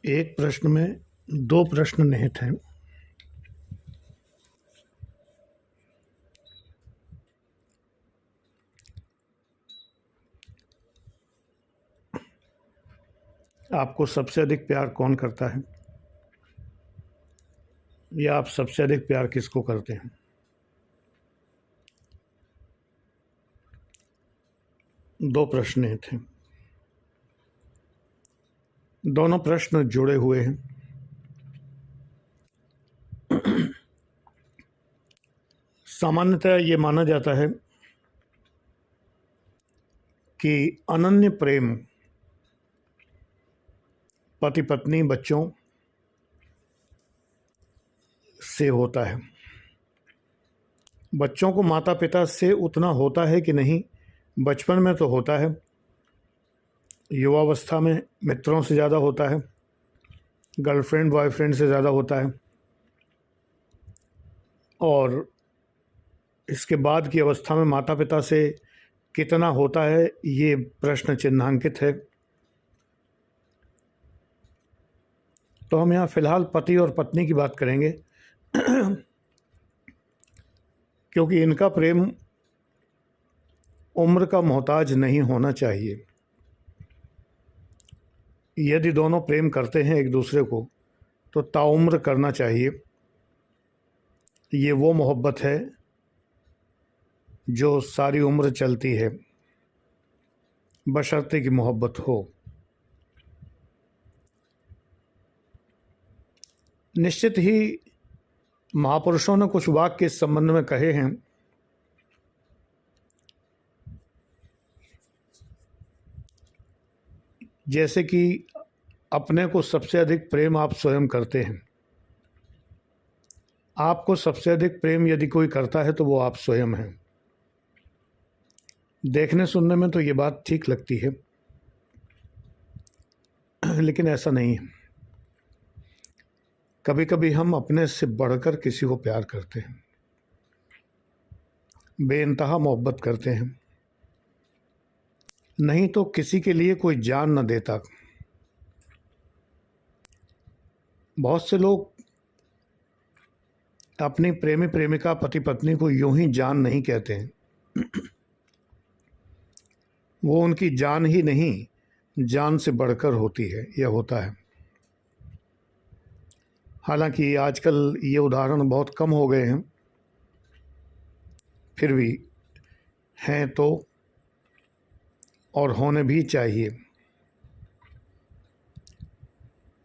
एक प्रश्न में दो प्रश्न निहित हैं। आपको सबसे अधिक प्यार कौन करता है, या आप सबसे अधिक प्यार किसको करते हैं? दो प्रश्न निहित हैं। दोनों प्रश्न जुड़े हुए हैं। सामान्यतः ये माना जाता है कि अनन्य प्रेम पति पत्नी बच्चों से होता है। बच्चों को माता पिता से उतना होता है कि नहीं, बचपन में तो होता है, युवावस्था में मित्रों से ज़्यादा होता है, गर्लफ्रेंड बॉयफ्रेंड से ज़्यादा होता है, और इसके बाद की अवस्था में माता पिता से कितना होता है, ये प्रश्न चिन्हांकित है। तो हम यहाँ फ़िलहाल पति और पत्नी की बात करेंगे क्योंकि इनका प्रेम उम्र का मोहताज नहीं होना चाहिए। यदि दोनों प्रेम करते हैं एक दूसरे को तो ताउम्र करना चाहिए। ये वो मोहब्बत है जो सारी उम्र चलती है, बशर्ते की मोहब्बत हो। निश्चित ही महापुरुषों ने कुछ वाक्य इस संबंध में कहे हैं। जैसे कि अपने को सबसे अधिक प्रेम आप स्वयं करते हैं। आपको सबसे अधिक प्रेम यदि कोई करता है तो वो आप स्वयं हैं। देखने सुनने में तो ये बात ठीक लगती है, लेकिन ऐसा नहीं है। कभी कभी हम अपने से बढ़कर किसी को प्यार करते हैं, बेइंतहा मोहब्बत करते हैं। नहीं तो किसी के लिए कोई जान न देता। बहुत से लोग अपनी प्रेमी प्रेमिका पति पत्नी को यूं ही जान नहीं कहते हैं। वो उनकी जान ही नहीं, जान से बढ़कर होती है, यह होता है। हालांकि आजकल ये उदाहरण बहुत कम हो गए हैं, फिर भी हैं तो, और होने भी चाहिए।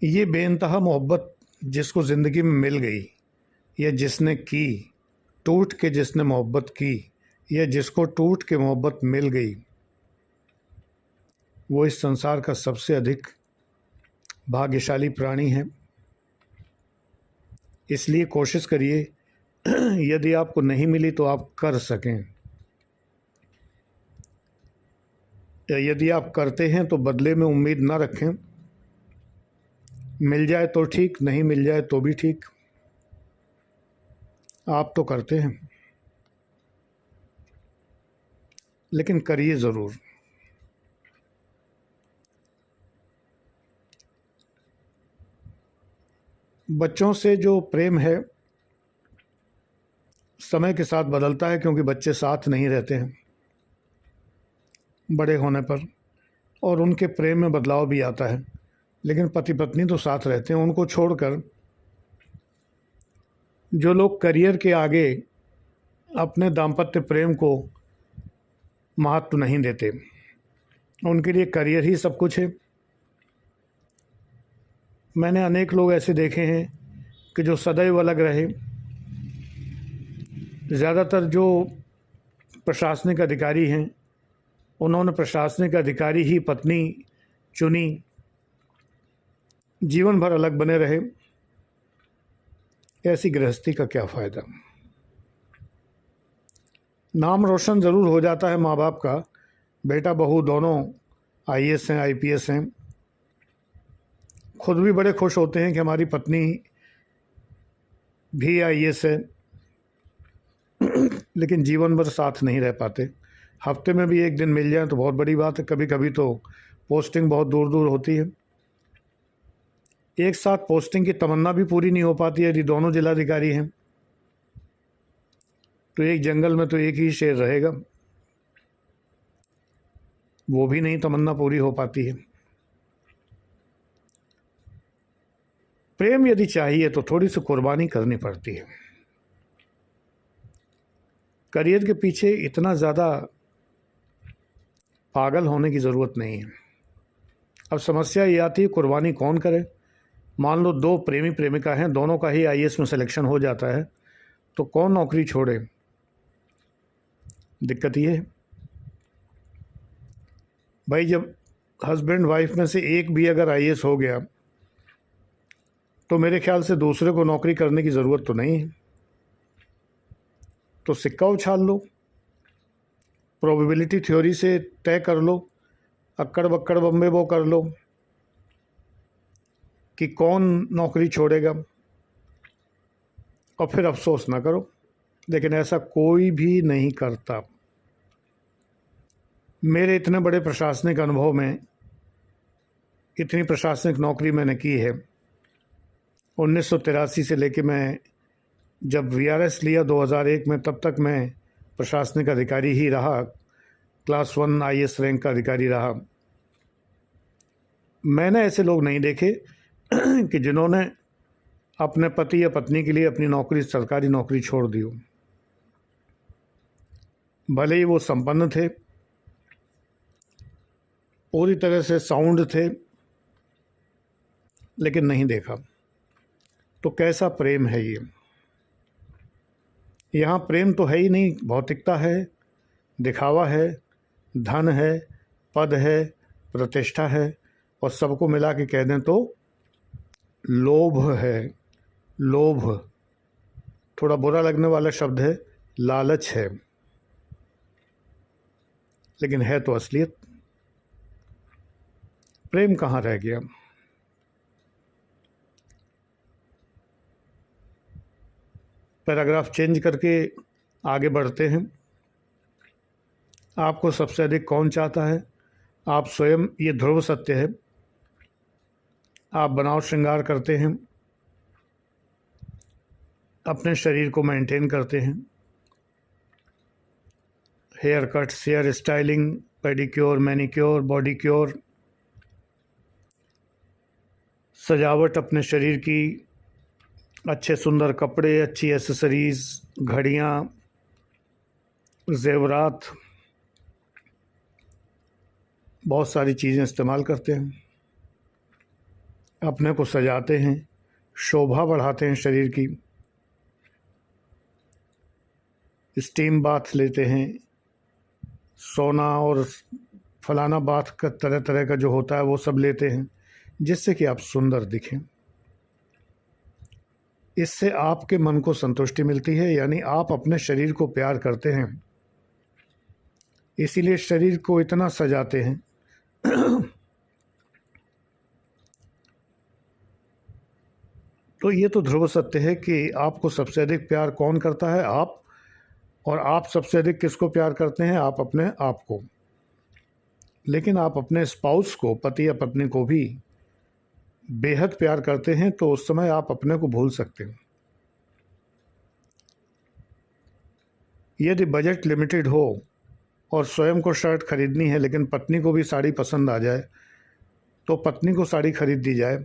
ये बेइंतहा मोहब्बत जिसको ज़िंदगी में मिल गई, या जिसने की, टूट के जिसने मोहब्बत की, या जिसको टूट के मोहब्बत मिल गई, वो इस संसार का सबसे अधिक भाग्यशाली प्राणी है। इसलिए कोशिश करिए यदि आपको नहीं मिली तो आप कर सकें, या यदि आप करते हैं तो बदले में उम्मीद ना रखें। मिल जाए तो ठीक, नहीं मिल जाए तो भी ठीक। आप तो करते हैं, लेकिन करिए ज़रूर। बच्चों से जो प्रेम है समय के साथ बदलता है, क्योंकि बच्चे साथ नहीं रहते हैं बड़े होने पर, और उनके प्रेम में बदलाव भी आता है। लेकिन पति पत्नी तो साथ रहते हैं। उनको छोड़कर जो लोग करियर के आगे अपने दाम्पत्य प्रेम को महत्व नहीं देते, उनके लिए करियर ही सब कुछ है। मैंने अनेक लोग ऐसे देखे हैं कि जो सदैव अलग रहे। ज़्यादातर जो प्रशासनिक अधिकारी हैं, उन्होंने प्रशासनिक अधिकारी ही पत्नी चुनी, जीवन भर अलग बने रहे। ऐसी गृहस्थी का क्या फ़ायदा? नाम रोशन ज़रूर हो जाता है माँ बाप का, बेटा बहू दोनों आईएएस हैं, आईपीएस हैं। खुद भी बड़े खुश होते हैं कि हमारी पत्नी भी आईएएस है, लेकिन जीवन भर साथ नहीं रह पाते। हफ्ते में भी एक दिन मिल जाए तो बहुत बड़ी बात है। कभी कभी तो पोस्टिंग बहुत दूर दूर होती है। एक साथ पोस्टिंग की तमन्ना भी पूरी नहीं हो पाती यदि दोनों जिलाधिकारी हैं, तो एक जंगल में तो एक ही शेर रहेगा, वो भी नहीं तमन्ना पूरी हो पाती है। प्रेम यदि चाहिए तो थोड़ी सी कुर्बानी करनी पड़ती है। करियर के पीछे इतना ज़्यादा पागल होने की ज़रूरत नहीं है। अब समस्या ये आती है कुर्बानी कौन करे। मान लो दो प्रेमी प्रेमिका हैं, दोनों का ही आईएएस में सिलेक्शन हो जाता है, तो कौन नौकरी छोड़े। दिक्कत ये है भाई, जब हस्बैंड वाइफ में से एक भी अगर आईएएस हो गया तो मेरे ख्याल से दूसरे को नौकरी करने की ज़रूरत तो नहीं है। तो सिक्का उछाल लो, प्रोबेबिलिटी थ्योरी से तय कर लो, अक्कड़ बक्कड़ बम्बे वो कर लो कि कौन नौकरी छोड़ेगा, और फिर अफसोस ना करो। लेकिन ऐसा कोई भी नहीं करता। मेरे इतने बड़े प्रशासनिक अनुभव में, इतनी प्रशासनिक नौकरी मैंने की है, 1983 से लेके मैं जब वीआरएस लिया 2001 में, तब तक मैं प्रशासनिक अधिकारी ही रहा, क्लास 1 आईएएस रैंक का अधिकारी रहा। मैंने ऐसे लोग नहीं देखे कि जिन्होंने अपने पति या पत्नी के लिए अपनी नौकरी, सरकारी नौकरी छोड़ दी हो। भले ही वो संपन्न थे, पूरी तरह से साउंड थे, लेकिन नहीं देखा। तो कैसा प्रेम है ये। यहाँ प्रेम तो है ही नहीं, भौतिकता है, दिखावा है, धन है, पद है, प्रतिष्ठा है, और सबको मिला के कह दें तो लोभ है। लोभ थोड़ा बुरा लगने वाला शब्द है, लालच है, लेकिन है तो असलियत। प्रेम कहाँ रह गया। पैराग्राफ चेंज करके आगे बढ़ते हैं। आपको सबसे अधिक कौन चाहता है? आप स्वयं, ये ध्रुव सत्य है। आप बनाव श्रृंगार करते हैं, अपने शरीर को मेंटेन करते हैं, hair cuts, hair styling, pedicure, manicure, body cure, सजावट अपने शरीर की, अच्छे सुंदर कपड़े, अच्छी एसेसरीज़, घड़ियाँ, जेवरात, बहुत सारी चीज़ें इस्तेमाल करते हैं, अपने को सजाते हैं, शोभा बढ़ाते हैं शरीर की, स्टीम बाथ लेते हैं, सोना और फलाना बाथ का तरह तरह का जो होता है वो सब लेते हैं, जिससे कि आप सुंदर दिखें। इससे आपके मन को संतुष्टि मिलती है, यानी आप अपने शरीर को प्यार करते हैं, इसीलिए शरीर को इतना सजाते हैं। तो ये तो ध्रुव सत्य है कि आपको सबसे अधिक प्यार कौन करता है? आप। और आप सबसे अधिक किसको प्यार करते हैं? आप अपने आप को। लेकिन आप अपने स्पाउस को, पति या पत्नी को भी बेहद प्यार करते हैं, तो उस समय आप अपने को भूल सकते हैं। यदि बजट लिमिटेड हो और स्वयं को शर्ट खरीदनी है, लेकिन पत्नी को भी साड़ी पसंद आ जाए, तो पत्नी को साड़ी खरीद दी जाए,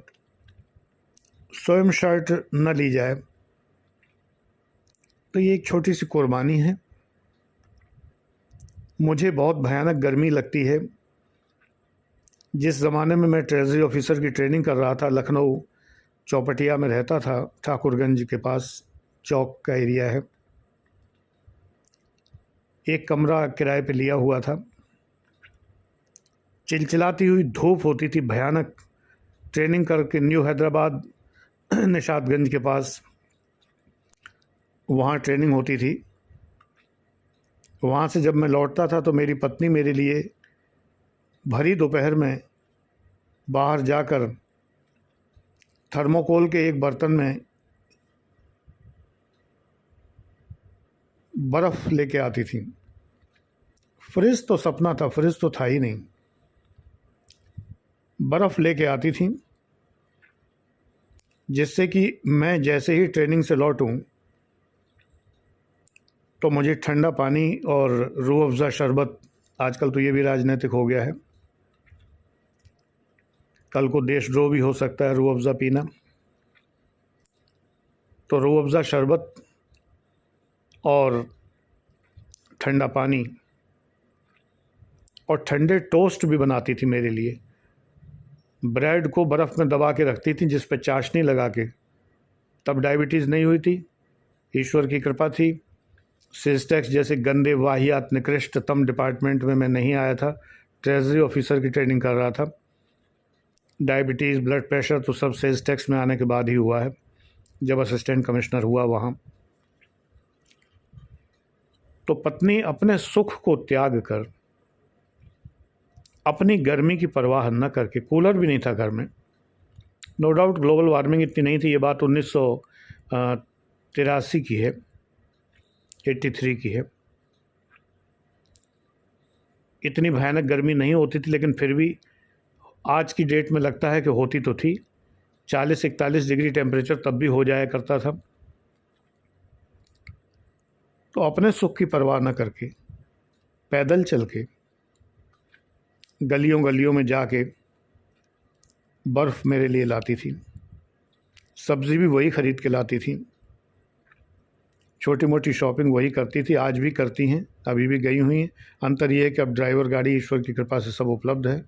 स्वयं शर्ट न ली जाए। तो ये एक छोटी सी कुर्बानी है। मुझे बहुत भयानक गर्मी लगती है। जिस ज़माने में मैं ट्रेजरी ऑफिसर की ट्रेनिंग कर रहा था, लखनऊ चौपटिया में रहता था, ठाकुरगंज के पास चौक का एरिया है, एक कमरा किराए पे लिया हुआ था। चिलचिलाती हुई धूप होती थी भयानक। ट्रेनिंग करके न्यू हैदराबाद निशातगंज के पास वहाँ ट्रेनिंग होती थी। वहाँ से जब मैं लौटता था तो मेरी पत्नी मेरे लिए भरी दोपहर में बाहर जाकर थर्मोकोल के एक बर्तन में बर्फ़ लेके आती थी। फ्रिज तो सपना था, फ्रिज तो था ही नहीं। बर्फ़ लेके आती थी जिससे कि मैं जैसे ही ट्रेनिंग से लौटूं तो मुझे ठंडा पानी और रूह अफ़ज़ा शरबत, आजकल तो ये भी राजनीतिक हो गया है, कल को देशद्रोह भी हो सकता है रूह अफ़ज़ा पीना, तो रूह अफ़ज़ा शरबत और ठंडा पानी और ठंडे टोस्ट भी बनाती थी मेरे लिए। ब्रेड को बर्फ़ में दबा के रखती थी जिस पे चाशनी लगा के। तब डायबिटीज़ नहीं हुई थी, ईश्वर की कृपा थी। सेल्स टैक्स जैसे गंदे वाहियात निकृष्टतम डिपार्टमेंट में मैं नहीं आया था, ट्रेजरी ऑफिसर की ट्रेनिंग कर रहा था। डायबिटीज़, ब्लड प्रेशर तो सब सेल्स टैक्स में आने के बाद ही हुआ है, जब असिस्टेंट कमिश्नर हुआ वहाँ। तो पत्नी अपने सुख को त्याग कर, अपनी गर्मी की परवाह न करके, कूलर भी नहीं था घर में, नो डाउट ग्लोबल वार्मिंग इतनी नहीं थी, ये बात 1983 की है, 83 की है। इतनी भयानक गर्मी नहीं होती थी, लेकिन फिर भी आज की डेट में लगता है कि होती तो थी। 40-41 डिग्री टेम्परेचर तब भी हो जाया करता था। तो अपने सुख की परवाह न करके पैदल चल के गलियों गलियों में जाके बर्फ़ मेरे लिए लाती थी, सब्ज़ी भी वही ख़रीद के लाती थी, छोटी मोटी शॉपिंग वही करती थी, आज भी करती हैं, अभी भी गई हुई हैं। अंतर ये है कि अब ड्राइवर गाड़ी ईश्वर की कृपा से सब उपलब्ध है।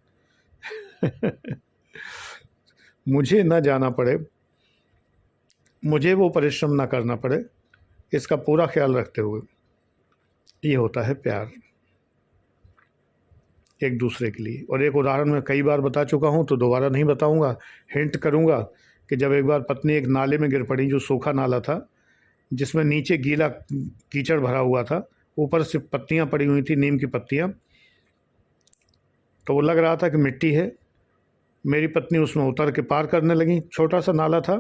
मुझे ना जाना पड़े, मुझे वो परिश्रम ना करना पड़े, इसका पूरा ख्याल रखते हुए, ये होता है प्यार एक दूसरे के लिए। और एक उदाहरण मैं कई बार बता चुका हूँ तो दोबारा नहीं बताऊँगा, हिंट करूँगा कि जब एक बार पत्नी एक नाले में गिर पड़ी, जो सूखा नाला था, जिसमें नीचे गीला कीचड़ भरा हुआ था, ऊपर से पत्तियाँ पड़ी हुई थी, नीम की पत्तियाँ, तो वो लग रहा था कि मिट्टी है। मेरी पत्नी उसमें उतर के पार करने लगी। छोटा सा नाला था,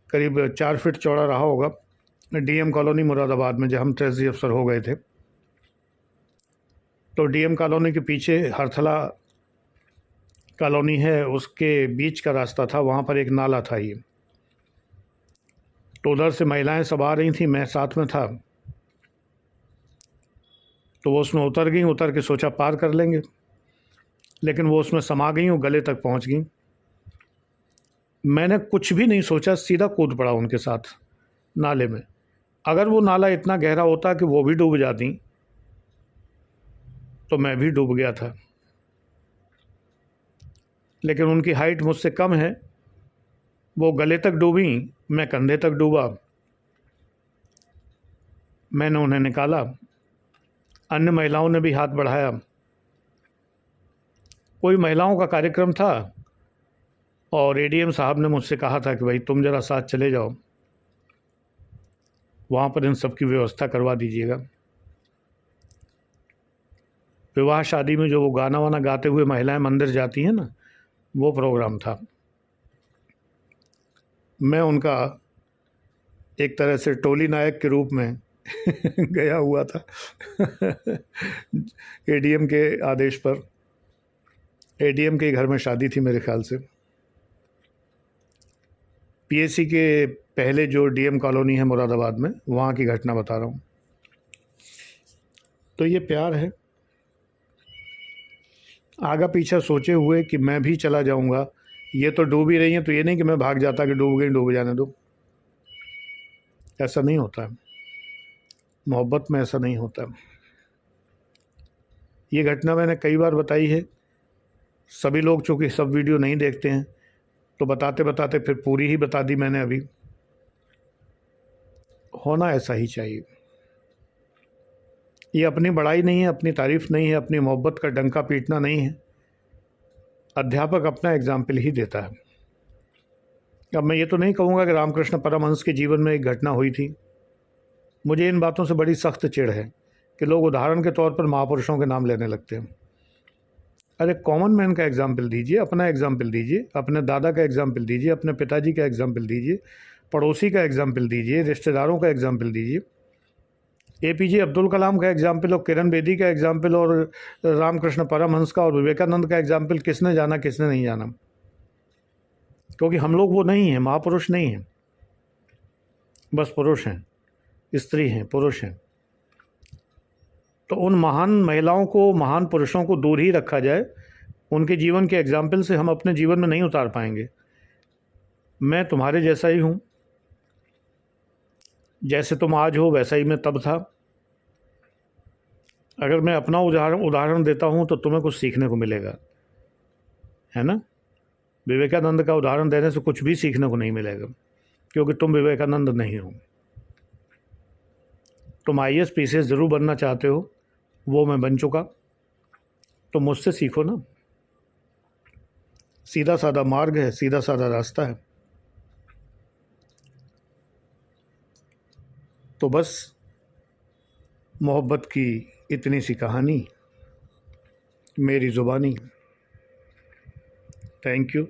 करीब 4 फीट चौड़ा रहा होगा, डीएम कॉलोनी मुरादाबाद में, जब हम ट्रेजरी अफसर हो गए थे। तो डीएम कॉलोनी के पीछे हरथला कॉलोनी है, उसके बीच का रास्ता था, वहाँ पर एक नाला था ये। तो उधर से महिलाएं सब आ रही थी, मैं साथ में था, तो वो उसमें उतर गई, उतर के सोचा पार कर लेंगे, लेकिन वो उसमें समा गई और गले तक पहुंच गई। मैंने कुछ भी नहीं सोचा, सीधा कूद पड़ा उनके साथ नाले में। अगर वो नाला इतना गहरा होता कि वो भी डूब जाती तो मैं भी डूब गया था, लेकिन उनकी हाइट मुझसे कम है, वो गले तक डूबी, मैं कंधे तक डूबा। मैंने उन्हें निकाला, अन्य महिलाओं ने भी हाथ बढ़ाया। कोई महिलाओं का कार्यक्रम था और एडीएम साहब ने मुझसे कहा था कि भाई तुम ज़रा साथ चले जाओ, वहाँ पर इन सब की व्यवस्था करवा दीजिएगा। विवाह शादी में जो वो गाना वाना गाते हुए महिलाएं मंदिर जाती हैं ना, वो प्रोग्राम था। मैं उनका एक तरह से टोली नायक के रूप में गया हुआ था एडीएम के आदेश पर। एडीएम के घर में शादी थी मेरे ख्याल से, पीएससी के पहले जो डीएम कॉलोनी है मुरादाबाद में, वहाँ की घटना बता रहा हूँ। तो ये प्यार है, आगा पीछा सोचे हुए कि मैं भी चला जाऊँगा, ये तो डूब ही रही हैं, तो ये नहीं कि मैं भाग जाता कि डूब गई, डूब जाने दो। ऐसा नहीं होता है, मोहब्बत में ऐसा नहीं होता। ये घटना मैंने कई बार बताई है, सभी लोग चूँकि सब वीडियो नहीं देखते हैं तो बताते बताते फिर पूरी ही बता दी मैंने अभी। होना ऐसा ही चाहिए। ये अपनी बड़ाई नहीं है, अपनी तारीफ़ नहीं है, अपनी मोहब्बत का डंका पीटना नहीं है। अध्यापक अपना एग्जाम्पल ही देता है। अब मैं ये तो नहीं कहूँगा कि रामकृष्ण परमहंस के जीवन में एक घटना हुई थी। मुझे इन बातों से बड़ी सख्त चिढ़ है कि लोग उदाहरण के तौर पर महापुरुषों के नाम लेने लगते हैं। अरे कॉमन मैन का एग्जाम्पल दीजिए, अपना एग्जाम्पल दीजिए, अपने दादा का एग्जाम्पल दीजिए, अपने पिताजी का एग्जाम्पल दीजिए, पड़ोसी का एग्जाम्पल दीजिए, रिश्तेदारों का एग्जाम्पल दीजिए। एपीजे अब्दुल कलाम का एग्जाम्पल और किरण बेदी का एग्जाम्पल और रामकृष्ण परमहंस का और विवेकानंद का एग्जाम्पल किसने जाना, किसने नहीं जाना? क्योंकि हम लोग वो नहीं हैं, महापुरुष नहीं हैं, बस पुरुष हैं, स्त्री हैं, पुरुष हैं। तो उन महान महिलाओं को, महान पुरुषों को दूर ही रखा जाए। उनके जीवन के एग्जाम्पल से हम अपने जीवन में नहीं उतार पाएंगे। मैं तुम्हारे जैसा ही हूँ, जैसे तुम आज हो वैसा ही मैं तब था। अगर मैं अपना उदाहरण देता हूँ तो तुम्हें कुछ सीखने को मिलेगा, है ना। विवेकानंद का उदाहरण देने से कुछ भी सीखने को नहीं मिलेगा, क्योंकि तुम विवेकानंद नहीं हो। तुम IAS PCS ज़रूर बनना चाहते हो, वो मैं बन चुका। तो मुझसे सीखो ना। सीधा साधा मार्ग है, सीधा साधा रास्ता है। तो बस मोहब्बत की इतनी सी कहानी, मेरी ज़ुबानी। Thank you.